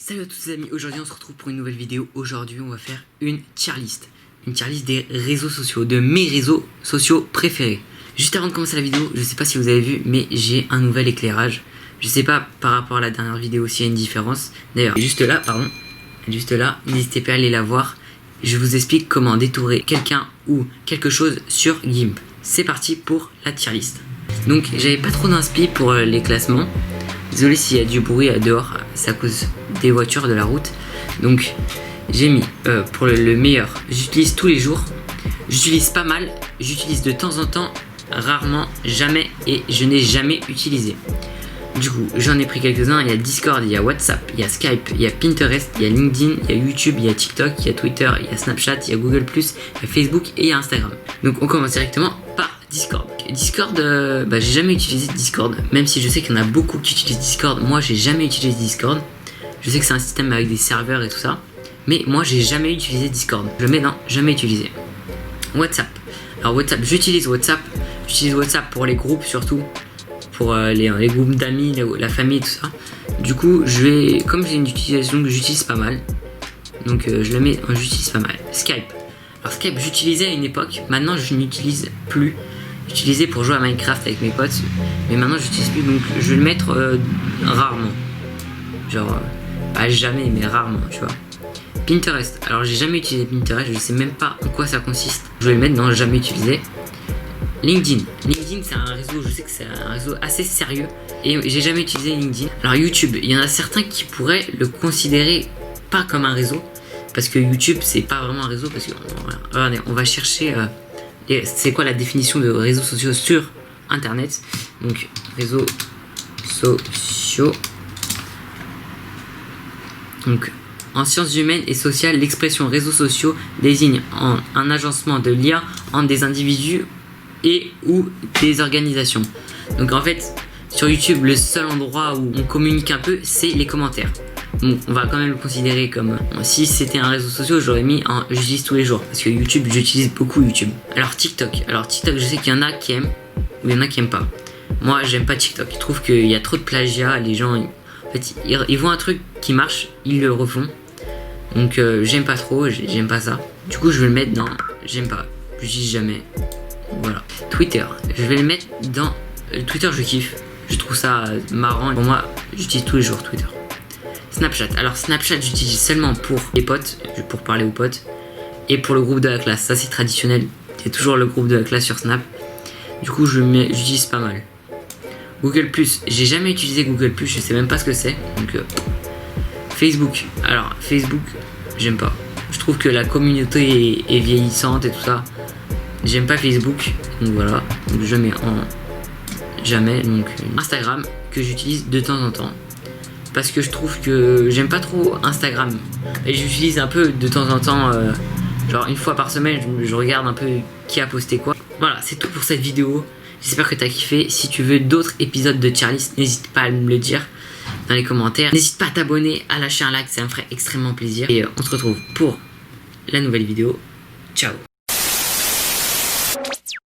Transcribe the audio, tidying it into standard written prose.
Salut à tous les amis, aujourd'hui on se retrouve pour une nouvelle vidéo. Aujourd'hui on va faire une tier list. Une tier list des réseaux sociaux, de mes réseaux sociaux préférés. Juste avant de commencer la vidéo, je sais pas si vous avez vu, mais j'ai un nouvel éclairage. Je sais pas par rapport à la dernière vidéo s'il y a une différence. D'ailleurs, juste là, n'hésitez pas à aller la voir. Je vous explique comment détourer quelqu'un ou quelque chose sur GIMP. C'est parti pour la tier list. Donc j'avais pas trop d'inspi pour les classements. Désolé s'il y a du bruit dehors, c'est à cause des voitures de la route. Donc j'ai mis pour le meilleur, j'utilise tous les jours, j'utilise pas mal, j'utilise de temps en temps, rarement, jamais et je n'ai jamais utilisé. Du coup j'en ai pris quelques-uns, il y a Discord, il y a WhatsApp, il y a Skype, il y a Pinterest, il y a LinkedIn, il y a YouTube, il y a TikTok, il y a Twitter, il y a Snapchat, il y a Google+, il y a Facebook et il y a Instagram. Donc on commence directement par Discord. Discord, j'ai jamais utilisé Discord, même si je sais qu'il y en a beaucoup qui utilisent Discord. Moi j'ai jamais utilisé Discord. Je sais que c'est un système avec des serveurs et tout ça, mais moi j'ai jamais utilisé Discord. Je mets dans jamais utilisé. WhatsApp. Alors WhatsApp, j'utilise WhatsApp. J'utilise WhatsApp pour les groupes surtout, pour les groupes d'amis, la famille et tout ça. Du coup comme j'ai une utilisation que j'utilise pas mal, donc je le mets en j'utilise pas mal. Skype. Alors Skype j'utilisais à une époque, maintenant je n'utilise plus. J'utilisais pour jouer à Minecraft avec mes potes, mais maintenant j'utilise plus, donc je vais le mettre rarement. Genre, pas jamais, mais rarement, tu vois. Pinterest, alors j'ai jamais utilisé Pinterest, je sais même pas en quoi ça consiste. Je vais le mettre dans jamais utilisé. LinkedIn, c'est un réseau, je sais que c'est un réseau assez sérieux et j'ai jamais utilisé LinkedIn. Alors YouTube, il y en a certains qui pourraient le considérer pas comme un réseau, parce que YouTube c'est pas vraiment un réseau, parce que regardez, on va chercher c'est quoi la définition de réseaux sociaux sur internet. Donc réseaux sociaux, donc en sciences humaines et sociales, l'expression réseaux sociaux désigne un agencement de liens entre des individus et ou des organisations. Donc en fait sur YouTube le seul endroit où on communique un peu c'est les commentaires. Bon, on va quand même le considérer comme si c'était un réseau social, j'aurais mis un j'utilise tous les jours, parce que YouTube j'utilise beaucoup YouTube. Alors TikTok, je sais qu'il y en a qui aiment ou il y en a qui aiment pas. Moi j'aime pas TikTok, je trouve qu'il y a trop de plagiat, les gens en fait ils voient un truc qui marche, ils le refont. Donc j'aime pas trop, j'aime pas ça. Du coup je vais le mettre dans j'aime pas, j'utilise jamais. Voilà. Twitter, je vais le mettre dans Twitter, je kiffe, je trouve ça marrant. Pour moi j'utilise tous les jours Twitter. Snapchat, alors Snapchat j'utilise seulement pour les potes, pour parler aux potes, et pour le groupe de la classe, ça c'est traditionnel, il y a toujours le groupe de la classe sur Snap, du coup j'utilise pas mal. Google+, j'ai jamais utilisé Google+, je sais même pas ce que c'est, donc Facebook, alors Facebook, j'aime pas, je trouve que la communauté est vieillissante et tout ça, j'aime pas Facebook, donc voilà, donc je mets en jamais. Donc Instagram, que j'utilise de temps en temps, parce que je trouve que j'aime pas trop Instagram et j'utilise un peu de temps en temps, genre une fois par semaine je regarde un peu qui a posté quoi. Voilà, c'est tout pour cette vidéo, j'espère que t'as kiffé. Si tu veux d'autres épisodes de tier list, n'hésite pas à me le dire dans les commentaires, n'hésite pas à t'abonner, à lâcher un like, ça me ferait extrêmement plaisir et on se retrouve pour la nouvelle vidéo. Ciao.